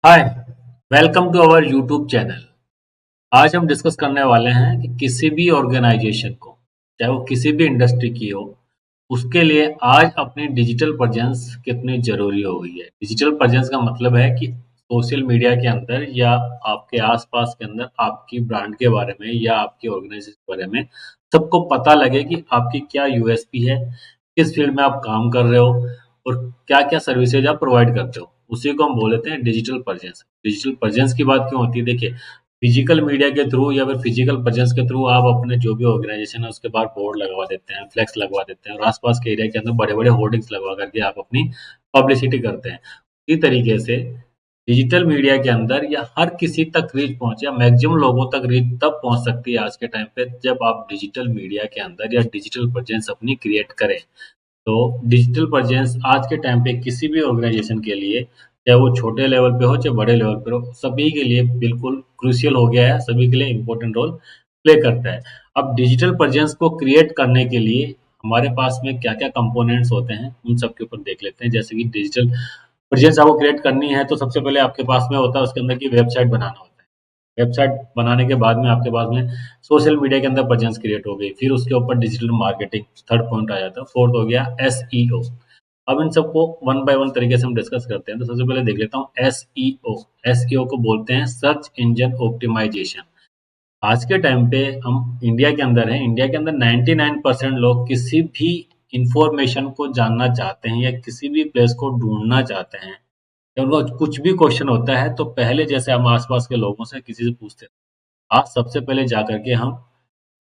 Hi, welcome to our YouTube channel. आज हम discuss करने वाले हैं कि किसी भी ऑर्गेनाइजेशन को, चाहे वो किसी भी इंडस्ट्री की हो, उसके लिए आज अपनी डिजिटल प्रेजेंस कितनी ज़रूरी हो गई है। डिजिटल प्रेजेंस का मतलब है कि सोशल मीडिया के अंदर या आपके आसपास के अंदर आपकी ब्रांड के बारे में या आपकी ऑर्गेनाइजेशन के बारे में सबको पता लगे कि आपकी क्या यूएसपी है, किस फील्ड में आप काम कर रहे हो और क्या-क्या सर्विसेज आप प्रोवाइड करते हो। उसी को हम बोल देते हैं डिजिटल प्रेजेंस। डिजिटल प्रेजेंस की बात क्यों होती है? देखिए, फिजिकल मीडिया के थ्रू या फिर फिजिकल प्रेजेंस के थ्रू आप अपने जो भी ऑर्गेनाइजेशन है उसके बाहर बोर्ड लगवा देते हैं, फ्लेक्स लगवा देते हैं और आसपास के एरिया के अंदर बड़े-बड़े होर्डिंग्स लगवा करके आप अपनी पब्लिसिटी करते हैं। इसी तरीके से डिजिटल मीडिया के अंदर या हर किसी तक रीच पहुंचे या मैक्सिमम लोगों तक रीच तब पहुंच सकती है आज के टाइम पे जब आप डिजिटल मीडिया के अंदर या डिजिटल प्रेजेंस अपनी क्रिएट करें। तो डिजिटल प्रेजेंस आज के टाइम पे किसी भी ऑर्गेनाइजेशन के लिए, चाहे वो छोटे लेवल पे हो, चाहे बड़े लेवल पे हो, सभी के लिए बिल्कुल क्रूशियल हो गया है, सभी के लिए इम्पोर्टेंट रोल प्ले करता है। अब डिजिटल प्रेजेंस को क्रिएट करने के लिए हमारे पास में क्या-क्या कंपोनेंट्स होते हैं, उन सब के ऊपर देख लेते हैं। जैसे कि डिजिटल प्रेजेंस आपको क्रिएट करनी है, तो सबसे पहले आपके पास में होता है उसके अंदर की वेबसाइट बनाना होता है। वेबसाइट बनाने के बाद में आपके पास में सोशल मीडिया के अंदर प्रेजेंस क्रिएट हो गई। फिर उसके ऊपर डिजिटल मार्केटिंग थर्ड पॉइंट आ जाता है। फोर्थ हो गया एसईओ। अब इन सबको वन बाय वन तरीके से हम डिस्कस करते हैं। तो सबसे पहले देख लेता हूँ एसईओ। एसईओ को बोलते हैं सर्च इंजन ऑप्टिमाइजेशन। आज के टाइम पे हम इंडिया के अंदर हैं। इंडिया के अंदर 99% लोग किसी भी इंफॉर्मेशन को जानना चाहते हैं या किसी भी प्लेस को ढूंढना चाहते हैं या उनको कुछ भी क्वेश्चन होता है तो पहले जैसे हम आसपास के लोगों से किसी से पूछते थे, आज सबसे पहले जाकर के हम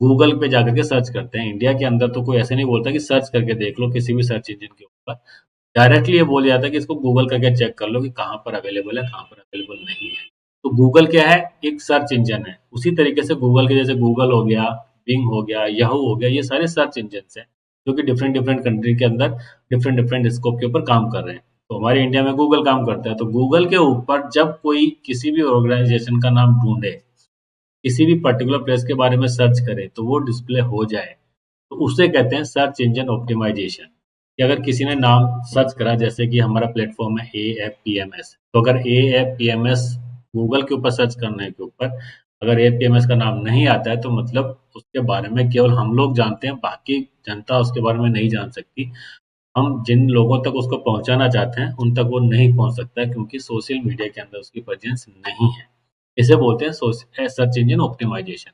गूगल पे जाकर के सर्च करते हैं। इंडिया के अंदर तो कोई ऐसे नहीं बोलता कि सर्च करके देख लो किसी भी सर्च इंजन के ऊपर। डायरेक्टली ये बोल जाता है कि इसको गूगल करके चेक कर लो कि कहाँ पर अवेलेबल है, कहाँ पर अवेलेबल नहीं है। तो गूगल क्या है? एक सर्च इंजन है। उसी तरीके से गूगल के जैसे गूगल हो गया, बिंग हो गया, याहू हो गया, ये सारे सर्च इंजन्स हैं, जो कि डिफरेंट डिफरेंट कंट्री के अंदर डिफरेंट डिफरेंट स्कोप के ऊपर काम कर रहे हैं। तो हमारे इंडिया में गूगल काम करता है। तो गूगल के ऊपर जब कोई किसी भी ऑर्गेनाइजेशन का नाम ढूँढे, किसी भी पर्टिकुलर प्लेस के बारे में सर्च करे, तो वो डिस्प्ले हो जाए, तो उसे कहते हैं सर्च इंजन ऑप्टिमाइजेशन। कि अगर किसी ने नाम सर्च करा, जैसे कि हमारा प्लेटफॉर्म है एएपीएमएस, तो अगर एएपीएमएस गूगल के ऊपर सर्च करने के ऊपर अगर एपीएमएस का नाम नहीं आता है, तो मतलब उसके बारे में केवल हम लोग जानते हैं, बाकी जनता उसके बारे में नहीं जान सकती। हम जिन लोगों तक उसको पहुंचाना चाहते हैं उन तक वो नहीं पहुंच सकता है, क्योंकि सोशल मीडिया के अंदर उसकी प्रेजेंस नहीं है। इसे बोलते हैं सर्च इंजन ऑप्टिमाइजेशन।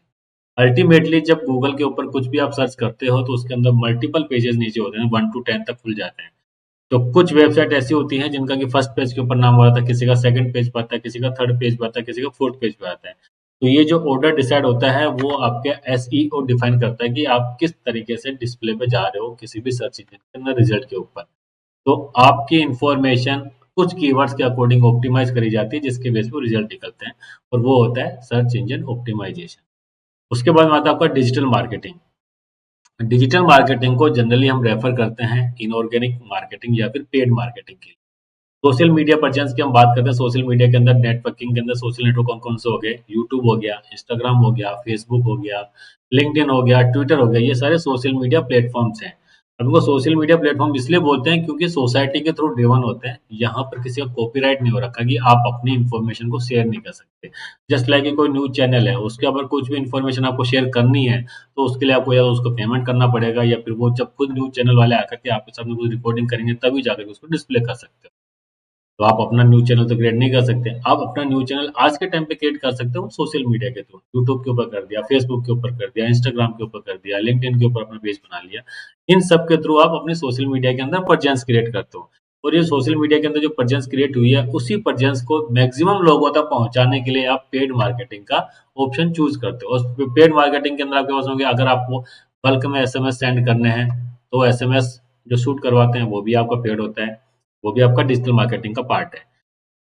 अल्टीमेटली जब गूगल के ऊपर कुछ भी आप सर्च करते हो तो उसके अंदर मल्टीपल पेजेस नीचे होते हैं, 1 टू 10 तक खुल जाते हैं। तो कुछ वेबसाइट ऐसी होती हैं जिनका कि फर्स्ट पेज के ऊपर नाम हो रहा था, किसी का सेकंड पेज पे आता है, किसी का थर्ड पेज पे आता है, किसी का फोर्थ पेज पे आता है। तो ये जो ऑर्डर डिसाइड होता है वो आपके एसईओ डिफाइन करता है कि आप किस तरीके से डिस्प्ले पे जा रहे हो किसी भी सर्च इंजन के अंदर रिजल्ट के ऊपर। तो आपकी इंफॉर्मेशन कुछ कीवर्ड्स के अकॉर्डिंग ऑप्टिमाइज करी जाती है, जिसके बेस पे रिजल्ट निकलते हैं, और वो होता है सर्च इंजन ऑप्टिमाइजेशन। उसके बाद में आता है आपका डिजिटल मार्केटिंग। डिजिटल मार्केटिंग को जनरली हम रेफर करते हैं इनऑर्गेनिक मार्केटिंग या फिर पेड मार्केटिंग के लिए। सोशल मीडिया परचेंस की हम बात करते हैं। सोशल मीडिया के अंदर नेटवर्किंग के अंदर सोशल नेटवर्क कौन कौन से हो गए? यूट्यूब हो गया, इंस्टाग्राम हो गया, फेसबुक हो गया, लिंक्डइन हो गया, ट्विटर हो गया, ये सारे सोशल मीडिया प्लेटफॉर्म्स हैं। अब इनको सोशल मीडिया प्लेटफॉर्म इसलिए बोलते हैं क्योंकि सोसाइटी के थ्रू ड्रिवन होते हैं। यहाँ पर किसी का कॉपीराइट नहीं हो रखा कि आप अपनी इन्फॉर्मेशन को शेयर नहीं कर सकते। जस्ट लाइक कोई न्यूज चैनल है, उसके ऊपर कुछ भी इन्फॉर्मेशन आपको शेयर करनी है, तो उसके लिए आपको या तो उसको पेमेंट करना पड़ेगा या फिर वो जब खुद न्यूज चैनल वाले आकर के आपके सामने कुछ रिकॉर्डिंग करेंगे तभी जाकर के उसको डिस्प्ले कर सकते हो। तो आप अपना न्यूज़ चैनल तो क्रिएट नहीं कर सकते। आप अपना न्यूज़ चैनल आज के टाइम पे क्रिएट कर सकते हो सोशल मीडिया के थ्रू। यूट्यूब के ऊपर कर दिया, फेसबुक के ऊपर कर दिया, इंस्टाग्राम के ऊपर कर दिया, लिंक्डइन के ऊपर अपना पेज बना लिया। इन सब के थ्रू आप अपने सोशल मीडिया के अंदर प्रेजेंस क्रिएट करते हो। और ये सोशल मीडिया के अंदर जो प्रेजेंस क्रिएट हुई है, उसी प्रेजेंस को मैक्सिमम लोगों तक पहुँचाने के लिए आप पेड मार्केटिंग का ऑप्शन चूज़ करते हो। और पेड मार्केटिंग के अंदर आपके पास होंगे, अगर आपको बल्क में एसएमएस सेंड करने हैं, तो एसएमएस जो शूट करवाते हैं वो भी आपका पेड होता है। वो भी आपका डिजिटल मार्केटिंग का पार्ट है।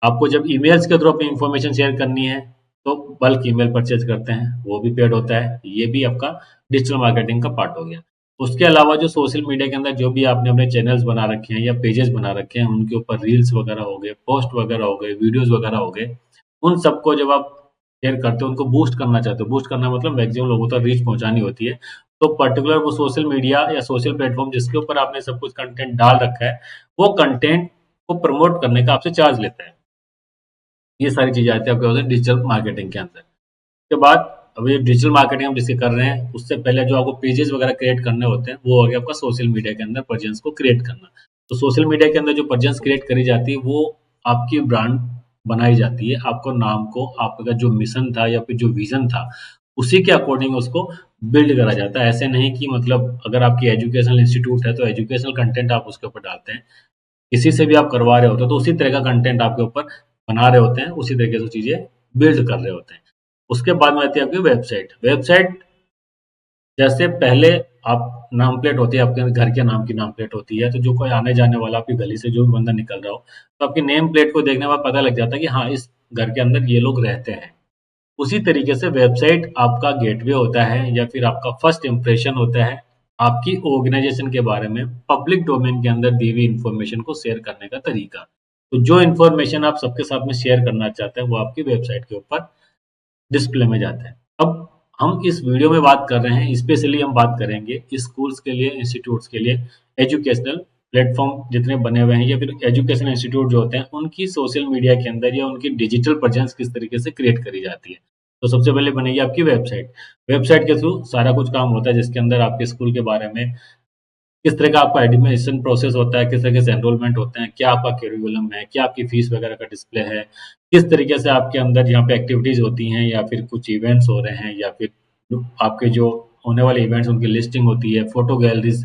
आपको जब ईमेल्स के थ्रू अपनी इन्फॉर्मेशन शेयर करनी है, तो बल्क ईमेल परचेज़ करते हैं, वो भी पेड होता है। ये भी आपका डिजिटल मार्केटिंग का पार्ट हो गया। उसके अलावा जो सोशल मीडिया के अंदर जो भी आपने अपने चैनल्स बना रखे हैं या पेजेस बना रखे हैं, उनके ऊपर रील्स वगैरह हो गए, पोस्ट वगैरह हो गए, वीडियोज़ वगैरह हो गए, उन सबको जब आप शेयर करते हो, उनको बूस्ट करना चाहते हो, बूस्ट करना मतलब मैक्सिमम लोगों तक रीच पहुँचानी होती है, तो पर्टिकुलर वो सोशल मीडिया या सोशल प्लेटफ़ॉर्म जिसके ऊपर आपने सब कुछ कंटेंट डाल रखा है, वो कंटेंट को प्रमोट करने का आपसे चार्ज लेता है। ये सारी चीज़ें आती है आपके होते हैं डिजिटल मार्केटिंग के अंदर। उसके बाद अभी डिजिटल मार्केटिंग हम जिसकी कर रहे हैं, उससे पहले जो आपको पेजेस वगैरह क्रिएट करने होते हैं, वो हो गया आपका सोशल मीडिया के अंदर प्रेजेंस को क्रिएट करना। तो सोशल मीडिया के अंदर जो प्रेजेंस क्रिएट करी जाती है, वो आपकी ब्रांड बनाई जाती है। आपको नाम को, आपका जो मिशन था या फिर जो विजन था, उसी के अकॉर्डिंग उसको बिल्ड करा जाता है। ऐसे नहीं कि मतलब अगर आपकी एजुकेशनल इंस्टीट्यूट है तो एजुकेशनल कंटेंट आप उसके ऊपर डालते हैं, किसी से भी आप करवा रहे होते हो तो उसी तरह का कंटेंट आपके ऊपर बना रहे होते हैं, उसी तरीके से चीज़ें बिल्ड कर रहे होते हैं। उसके बाद में आती है आपकी वेबसाइट। वेबसाइट जैसे पहले आप नाम प्लेट होती है, आपके घर के नाम की नाम प्लेट होती है, तो जो कोई आने जाने वाला आपकी गली से जो भी बंदा निकल रहा हो, तो आपकी नेम प्लेट को देखने के बाद पता लग जाता है कि हाँ, इस घर के अंदर ये लोग रहते हैं। उसी तरीके से वेबसाइट आपका गेटवे होता है या फिर आपका फर्स्ट इंप्रेशन होता है आपकी ऑर्गेनाइजेशन के बारे में पब्लिक डोमेन के अंदर दी हुई इंफॉर्मेशन को शेयर करने का तरीका। तो जो इंफॉर्मेशन आप सबके साथ में शेयर करना चाहते हैं वो आपकी वेबसाइट के ऊपर डिस्प्ले में जाता है। अब हम इस वीडियो में बात कर रहे हैं, स्पेशली हम बात करेंगे स्कूल्स के लिए, इंस्टीट्यूट्स के लिए, एजुकेशनल प्लेटफॉर्म जितने बने हुए हैं या फिर एजुकेशन इंस्टीट्यूट जो होते हैं, उनकी सोशल मीडिया के अंदर या उनकी डिजिटल प्रेजेंस किस तरीके से क्रिएट करी जाती है। तो सबसे पहले बनेगी आपकी वेबसाइट। वेबसाइट के थ्रू सारा कुछ काम होता है, जिसके अंदर आपके स्कूल के बारे में किस तरह का आपका एडमिशन प्रोसेस होता है, किस तरीके से एनरोलमेंट होते हैं, क्या आपका करिकुलम है, क्या आपकी फीस वगैरह का डिस्प्ले है, किस तरीके से आपके अंदर यहाँ पे एक्टिविटीज होती हैं या फिर कुछ इवेंट्स हो रहे हैं या फिर आपके जो होने वाले इवेंट्स उनकी लिस्टिंग होती है, फोटो गैलरीज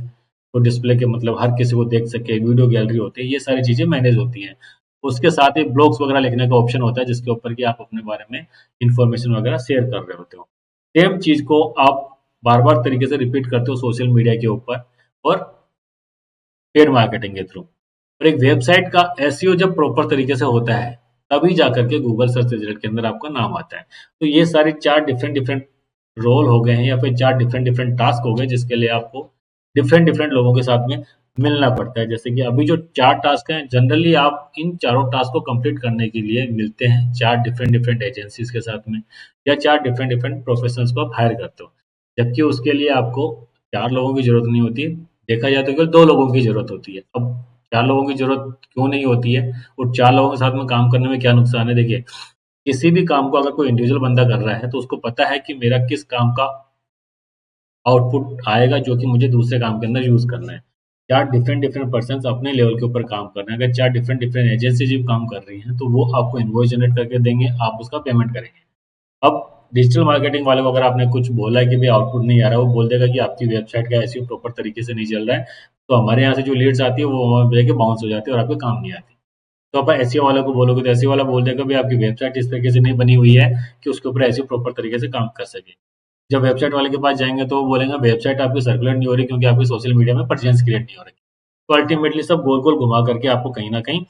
को डिस्प्ले के मतलब हर किसी को देख सके, वीडियो गैलरी होती है, ये सारी चीजें मैनेज होती हैं। उसके साथ ही ब्लॉग्स वगैरह लिखने का ऑप्शन होता है, जिसके ऊपर कि आप अपने बारे में इंफॉर्मेशन वगैरह शेयर कर रहे होते हो। सेम चीज को आप बार बार तरीके से रिपीट करते हो सोशल मीडिया के ऊपर और पेड मार्केटिंग के थ्रू। और एक वेबसाइट का एसईओ जब प्रॉपर तरीके से होता है, तभी जाकर के गूगल सर्च रिजल्ट के अंदर आपका नाम आता है। तो ये सारी 4 डिफरेंट डिफरेंट रोल हो गए हैं या फिर 4 डिफरेंट डिफरेंट टास्क हो गए, जिसके लिए आपको डिफरेंट डिफरेंट लोगों के साथ में मिलना पड़ता है। जैसे कि अभी जो 4 टास्क हैं, जनरली आप इन चारों टास्क को कंप्लीट करने के लिए मिलते हैं 4 डिफरेंट डिफरेंट एजेंसीज के साथ में, या 4 डिफरेंट डिफरेंट प्रोफेशनल्स को आप हायर करते हो। जबकि उसके लिए आपको 4 लोगों की ज़रूरत नहीं होती, देखा जाए तो केवल 2 लोगों की ज़रूरत होती है। अब 4 लोगों की ज़रूरत क्यों नहीं होती है और 4 लोगों के साथ में काम करने में क्या नुकसान है? देखिए, किसी भी काम को अगर कोई इंडिविजुअल बंदा कर रहा है, तो उसको पता है कि मेरा किस काम का आउटपुट आएगा जो कि मुझे दूसरे काम के अंदर यूज़ करना है। 4 डिफरेंट डिफरेंट पर्सन्स अपने लेवल के ऊपर काम कर रहे हैं। अगर 4 डिफरेंट डिफरेंट एजेंसीज़ भी काम कर रही हैं, तो वो आपको इनवॉइस जनरेट करके देंगे, आप उसका पेमेंट करेंगे। अब डिजिटल मार्केटिंग वाले को अगर आपने कुछ बोला है कि भई आउटपुट नहीं आ रहा है, वो बोल देगा कि आपकी वेबसाइट का एसईओ प्रॉपर तरीके से नहीं चल रहा है, तो हमारे यहाँ से जो लीड्स आती है वो वहाँ पे जाके बाउंस हो जाती है और आपके काम नहीं आती। तो आप एसईओ वाले को बोलोगे तो एसईओ वाला बोल देगा भई आपकी वेबसाइट इस तरीके से नहीं बनी हुई है कि उसके ऊपर एसईओ प्रॉपर तरीके से काम कर सके। जब वेबसाइट वाले के पास जाएँगे तो वो बोलेंगे वेबसाइट आपकी सर्कुलेट नहीं हो रही क्योंकि आपकी सोशल मीडिया में प्रेजेंस क्रिएट नहीं हो रही। तो अल्टीमेटली सब गोल-गोल घुमा करके आपको कहीं न कहीं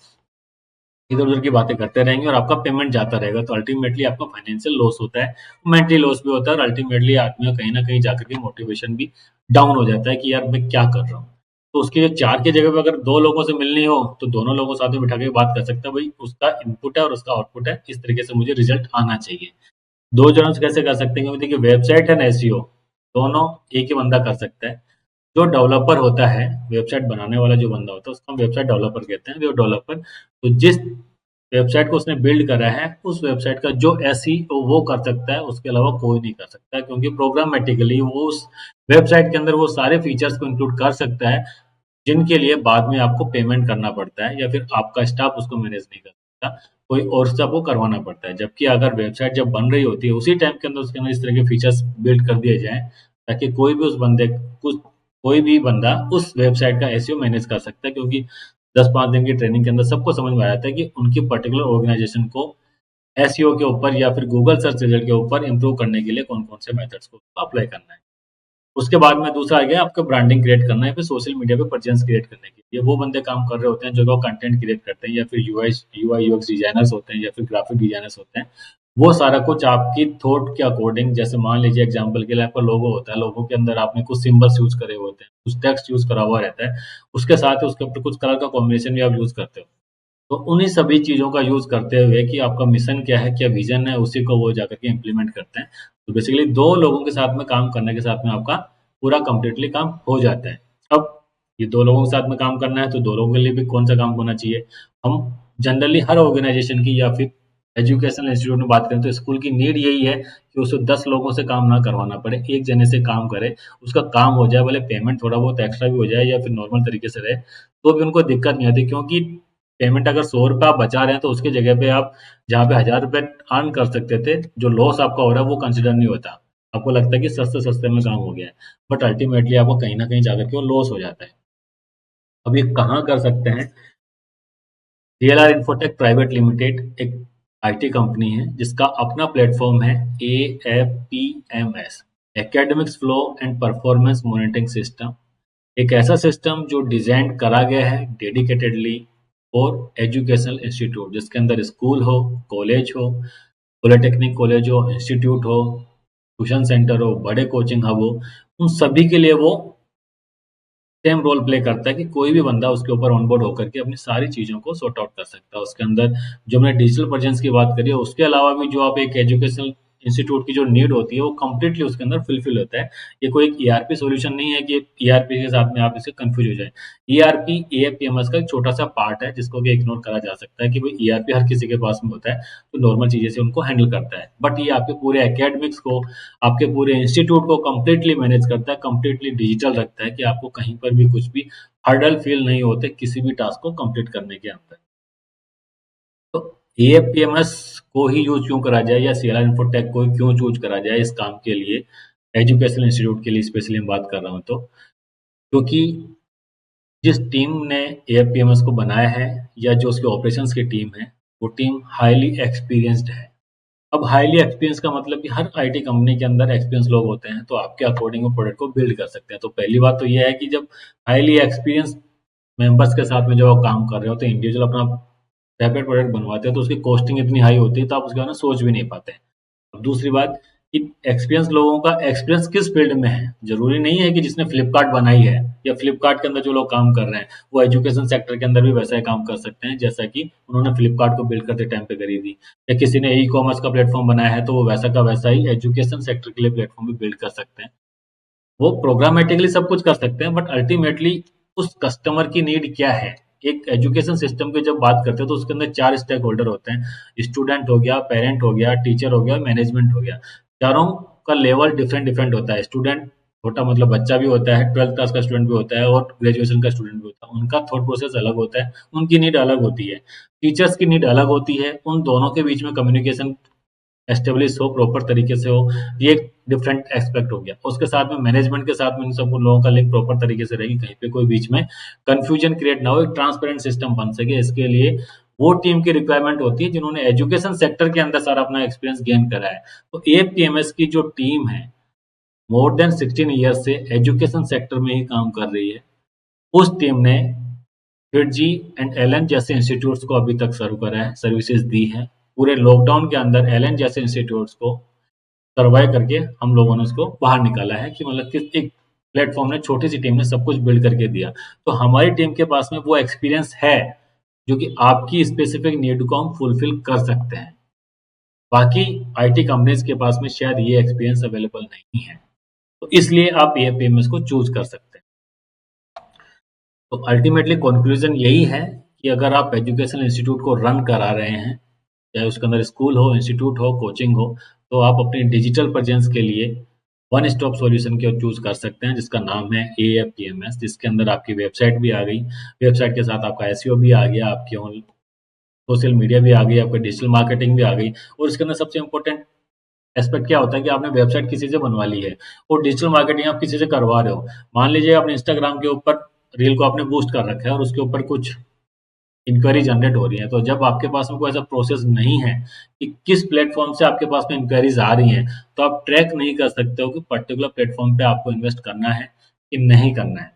इधर-उधर की बातें करते रहेंगे और आपका पेमेंट जाता रहेगा, तो अल्टीमेटली आपका फाइनेंशियल लॉस होता है, मेंटली लॉस भी होता है और अल्टीमेटली आदमी का कहीं न कहीं जाकर के मोटिवेशन भी डाउन हो जाता है कि यार मैं क्या कर रहा हूँ? तो उसके 4 की जगह पे अगर 2 लोगों से मिलनी हो, तो दोनों लोगों को साथ में बिठा के बात कर सकता है, भई उसका इनपुट है और उसका आउटपुट है, इस तरीके से मुझे रिजल्ट आना चाहिए। 2 जनों से कैसे कर सकते हैं? क्योंकि देखिए वेबसाइट एंड एसईओ दोनों एक ही बंदा कर सकता है। जो डेवलपर होता है, वेबसाइट बनाने वाला जो बंदा होता है, उसको हम वेबसाइट डेवलपर कहते हैं। जो डेवलपर तो जिस वेबसाइट को उसने बिल्ड करा है, उस वेबसाइट का जो एसईओ वो कर सकता है, उसके अलावा कोई नहीं कर सकता, क्योंकि प्रोग्रामेटिकली वो उस वेबसाइट के अंदर वो सारे फीचर्स को इंक्लूड कर सकता है, जिनके लिए बाद में आपको पेमेंट करना पड़ता है या फिर आपका स्टाफ उसको मैनेज नहीं कर सकता, कोई और स्टाफ को करवाना पड़ता है। जबकि अगर वेबसाइट जब बन रही होती है, उसी टाइम के अंदर उसके अंदर इस तरह के फीचर्स बिल्ड कर दिए जाएँ, ताकि कोई भी बंदा उस वेबसाइट का एसईओ मैनेज कर सकता है, क्योंकि 10-5 दिन की ट्रेनिंग के अंदर सबको समझ में आ जाता है कि उनकी पर्टिकुलर ऑर्गेनाइजेशन को एसईओ के ऊपर या फिर गूगल सर्च रिजल्ट के ऊपर इम्प्रूव करने के लिए कौन-कौन से मेथड्स को अप्लाई करना है। उसके बाद में दूसरा आ गया आपका ब्रांडिंग क्रिएट करना है, फिर सोशल मीडिया पे प्रेजेंस क्रिएट करने के लिए वो बंदे काम कर रहे होते हैं जो कंटेंट क्रिएट करते हैं या फिर यूआई यूएक्स डिजाइनर्स होते हैं या फिर ग्राफिक डिजाइनर्स होते हैं। वो सारा कुछ आपकी थॉट के अकॉर्डिंग, जैसे मान लीजिए एग्जांपल के लिए आपका लोगो होता है, लोगो के अंदर आपने कुछ सिंबल्स यूज करे होते हैं, कुछ टेक्स्ट यूज करा हुआ रहता है, उसके साथ ही उसके ऊपर कुछ कलर का कॉम्बिनेशन भी आप यूज करते हो। तो उन्हीं सभी चीज़ों का यूज़ करते हुए कि आपका मिशन क्या है, क्या विज़न है, उसी को वो जाकर के इम्प्लीमेंट करते हैं। तो बेसिकली 2 लोगों के साथ में काम करने के साथ में आपका पूरा कंप्लीटली काम हो जाता है। अब ये 2 लोगों के साथ में काम करना है, तो 2 लोगों के लिए भी कौन-सा काम होना चाहिए? हम जनरली हर ऑर्गेनाइज़ेशन की या फिर एजुकेशनल इंस्टीट्यूट में बात करें तो स्कूल की नीड यही है कि उसे 10 लोगों से काम ना करवाना पड़े, एक जने से काम करे, उसका काम हो जाए, भले पेमेंट थोड़ा बहुत एक्स्ट्रा भी हो जाए या फिर नॉर्मल तरीके से रहे, तो भी उनको दिक्कत नहीं आती, क्योंकि पेमेंट अगर ₹100 आप बचा रहे हैं तो उसकी जगह पे आप जहाँ पे ₹1000 अर्न कर सकते थे, जो लॉस आपका हो रहा है वो कंसिडर नहीं होता। आपको लगता है कि सस्ते-सस्ते में काम हो गया है, बट अल्टीमेटली आपको कहीं न कहीं जाकर के वो लॉस हो जाता है। अब ये कहाँ कर सकते हैं? DLR इन्फोटेक प्राइवेट लिमिटेड एक आईटी कंपनी है जिसका अपना प्लेटफॉर्म है AFPMS, academics flow and performance monitoring system. एक ऐसा सिस्टम जो डिजाइन करा गया है डेडिकेटेडली फॉर एजुकेशनल इंस्टीट्यूट, जिसके अंदर स्कूल हो, कॉलेज हो, पॉलिटेक्निक कॉलेज हो, इंस्टीट्यूट हो, ट्यूशन सेंटर हो, बड़े कोचिंग हब हो, उन सभी के लिए वो सेम रोल प्ले करता है कि कोई भी बंदा उसके ऊपर ऑनबोर्ड होकर के अपनी सारी चीज़ों को सॉर्ट आउट कर सकता है। उसके अंदर जो हमने डिजिटल प्रेजेंस की बात करी है, उसके अलावा भी जो आप एक एजुकेशनल इंस्टीट्यूट की जो नीड होती है, वो कंप्लीटली उसके अंदर फुलफिल होता है। ये कोई एक ईआरपी सॉल्यूशन नहीं है कि ईआरपी के साथ में आप इससे कन्फ्यूज़ हो जाएँ। ईआरपी एएपीएमएस का एक छोटा-सा पार्ट है जिसको कि इग्नोर करा जा सकता है कि भई ईआरपी हर किसी के पास में होता है, तो नॉर्मल चीज़ें से उनको हैंडल करता है। बट ये आपके पूरे एकेडमिक्स को, आपके पूरे इंस्टीट्यूट को कंप्लीटली मैनेज करता है, कंप्लीटली डिजिटल रखता है कि आपको कहीं पर भी कुछ भी हर्डल फील नहीं होते किसी भी टास्क को कंप्लीट करने के अंदर। तो एएफपीएमएस को ही यूज़ क्यों करा जाए या सीएलआर इन्फोटेक को क्यों चूज़ करा जाए इस काम के लिए, एजुकेशनल इंस्टीट्यूट के लिए स्पेशली मैं बात कर रहा हूँ तो, क्योंकि जिस टीम ने एएफपीएमएस को बनाया है या जो उसके ऑपरेशंस की टीम है, वो टीम हाइली एक्सपीरियंस्ड है। अब हाइली एक्सपीरियंस का मतलब कि हर आईटी कंपनी के अंदर एक्सपीरियंस लोग होते हैं, तो आपके अकॉर्डिंग वो प्रोडक्ट को बिल्ड कर सकते हैं। तो पहली बात तो ये है कि जब हाइली एक्सपीरियंस मेंबर्स के साथ में जब आप काम कर रहे हो, तो इंडिविजुअल अपना सेपरेट प्रोडक्ट बनवाते हैं, तो उसकी कॉस्टिंग इतनी हाई होती है, तो आप उसके बारे में सोच भी नहीं पाते। अब दूसरी बात कि एक्सपीरियंस लोगों का एक्सपीरियंस किस फील्ड में है, ज़रूरी नहीं है कि जिसने फ्लिपकार्ट बनाई है या फ्लिपकार्ट के अंदर जो लोग काम कर रहे हैं, वो एजुकेशन सेक्टर के अंदर भी वैसा ही काम कर सकते हैं, जैसा कि उन्होंने फ्लिपकार्ट को बिल्ड करते टाइम पे करी थी। या किसी ने ई-कॉमर्स का प्लेटफ़ॉर्म बनाया है, तो वो वैसा का वैसा ही एजुकेशन सेक्टर के लिए प्लेटफ़ॉर्म भी बिल्ड कर सकते हैं। वो प्रोग्रामेटिकली सब कुछ कर सकते हैं, बट अल्टीमेटली उस कस्टमर की नीड क्या है? एक एजुकेशन सिस्टम की जब बात करते हैं तो उसके अंदर 4 स्टेक होल्डर होते हैं। स्टूडेंट हो गया, पेरेंट हो गया, टीचर हो गया, मैनेजमेंट हो गया। चारों का लेवल डिफरेंट डिफरेंट होता है। स्टूडेंट छोटा मतलब बच्चा भी होता है, 12th क्लास का स्टूडेंट भी होता है और ग्रेजुएशन का स्टूडेंट भी होता है। उनका थॉट प्रोसेस अलग होता है, उनकी नीड अलग होती है। टीचर्स की नीड अलग होती है, उन दोनों के बीच में कम्युनिकेशन एस्टेब्लिश हो, प्रॉपर तरीके से हो, ये एक डिफरेंट एस्पेक्ट हो गया। उसके साथ में मैनेजमेंट के साथ में इन सब लोगों का लिंक प्रॉपर तरीके से रहेगी, कहीं पे कोई बीच में कन्फ्यूजन क्रिएट ना हो, एक ट्रांसपेरेंट सिस्टम बन सके। इसके लिए वो टीम की रिक्वायरमेंट होती है जिन्होंने एजुकेशन सेक्टर के अंदर सारा अपना एक्सपीरियंस गेन करा है। तो एपीएमएस की जो टीम है, मोर देन 16 ईयर्स से एजुकेशन सेक्टर में ही काम कर रही है। उस टीम ने फिटजी एंड एलन जैसे इंस्टीट्यूट्स को अभी तक सर्व करा है, सर्विसेज दी है। पूरे लॉकडाउन के अंदर एलन जैसे इंस्टीट्यूट्स को सर्वाइव करके हम लोगों ने उसको बाहर निकाला है कि मतलब कि एक प्लेटफॉर्म ने, छोटी सी टीम ने सब कुछ बिल्ड करके दिया। तो हमारी टीम के पास में वो एक्सपीरियंस है जो कि आपकी स्पेसिफिक नीड को हम फुलफिल कर सकते हैं। बाकी आईटी कंपनीज के पास में शायद ये एक्सपीरियंस अवेलेबल नहीं है, तो इसलिए आप एपीएमएस को चूज कर सकते हैं। तो अल्टीमेटली कंक्लूजन यही है कि अगर आप एजुकेशन इंस्टीट्यूट को रन करा रहे हैं, चाहे उसके अंदर स्कूल हो, इंस्टीट्यूट हो, कोचिंग हो, तो आप अपनी डिजिटल प्रेजेंस के लिए वन स्टॉप सॉल्यूशन को चूज कर सकते हैं जिसका नाम है एएपीएमएस, जिसके अंदर आपकी वेबसाइट भी आ गई, वेबसाइट के साथ आपका एसईओ भी आ गया, आपकी सोशल मीडिया भी आ गई, आपकी डिजिटल मार्केटिंग भी आ गई। और इसके अंदर सबसे इम्पोर्टेंट एस्पेक्ट क्या होता है कि आपने वेबसाइट किसी से बनवा ली है और डिजिटल मार्केटिंग आप किसी से करवा रहे हो। मान लीजिए आपने इंस्टाग्राम के ऊपर रील को आपने बूस्ट कर रखा है और उसके ऊपर कुछ इंक्वायरी जनरेट हो रही है, तो जब आपके पास में कोई ऐसा प्रोसेस नहीं है कि किस प्लेटफॉर्म से आपके पास में इंक्वायरीज आ रही हैं, तो आप ट्रैक नहीं कर सकते हो कि पर्टिकुलर प्लेटफॉर्म पे आपको इन्वेस्ट करना है कि नहीं करना है।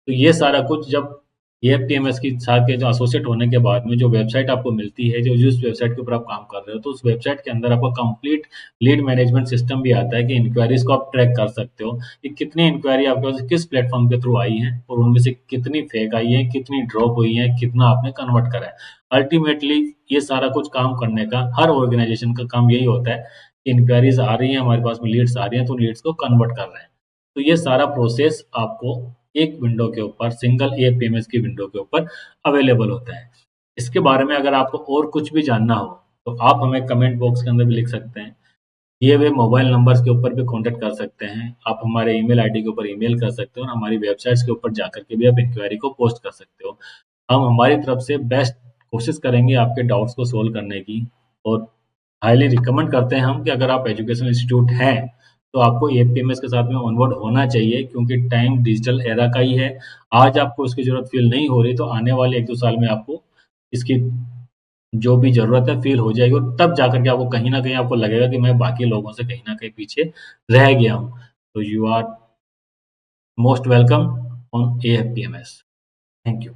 तो ये सारा कुछ जब एएफटीएमएस की साथ के जो एसोसिएट होने के बाद में जो वेबसाइट आपको मिलती है, जो जिस वेबसाइट के ऊपर आप काम कर रहे हो, तो उस वेबसाइट के अंदर आपका कंप्लीट लीड मैनेजमेंट सिस्टम भी आता है कि इंक्वायरीज को आप ट्रैक कर सकते हो कि कितनी इंक्वायरी आपके पास किस प्लेटफॉर्म के थ्रू आई है और उनमें से कितनी फेक आई है, कितनी ड्रॉप हुई है, कितना आपने कन्वर्ट करा है। अल्टीमेटली ये सारा कुछ काम करने का हर ऑर्गेनाइजेशन का काम यही होता है कि इंक्वायरीज आ रही हैं, हमारे पास में लीड्स आ रही हैं, तो लीड्स को कन्वर्ट कर रहे हैं। तो ये सारा प्रोसेस आपको एक विंडो के ऊपर, सिंगल एपीएमएस की विंडो के ऊपर अवेलेबल होता है। इसके बारे में अगर आपको और कुछ भी जानना हो, तो आप हमें कमेंट बॉक्स के अंदर भी लिख सकते हैं। दिए हुए मोबाइल नंबर्स के ऊपर भी कॉन्टैक्ट कर सकते हैं। आप हमारे ईमेल आईडी के ऊपर ईमेल कर सकते हो और हमारी वेबसाइट्स के ऊपर जाकर के भी आप इंक्वायरी को पोस्ट कर सकते हो। हम हमारी तरफ से बेस्ट कोशिश करेंगे आपके डाउट्स को सोल्व करने की, और हाईली रिकमेंड करते हैं हम कि अगर आप एजुकेशनल इंस्टीट्यूट हैं, तो आपको एपीएमएस के साथ में ऑनबोर्ड होना चाहिए, क्योंकि टाइम डिजिटल एरा का ही है। आज आपको इसकी ज़रूरत फ़ील नहीं हो रही, तो आने वाले 1-2 साल में आपको इसकी जो भी ज़रूरत है फ़ील हो जाएगी, और तब जाकर के आपको कहीं न कहीं आपको लगेगा कि मैं बाकी लोगों से कहीं न कहीं पीछे रह गया हूँ। तो you are most welcome on AFPMS. Thank you.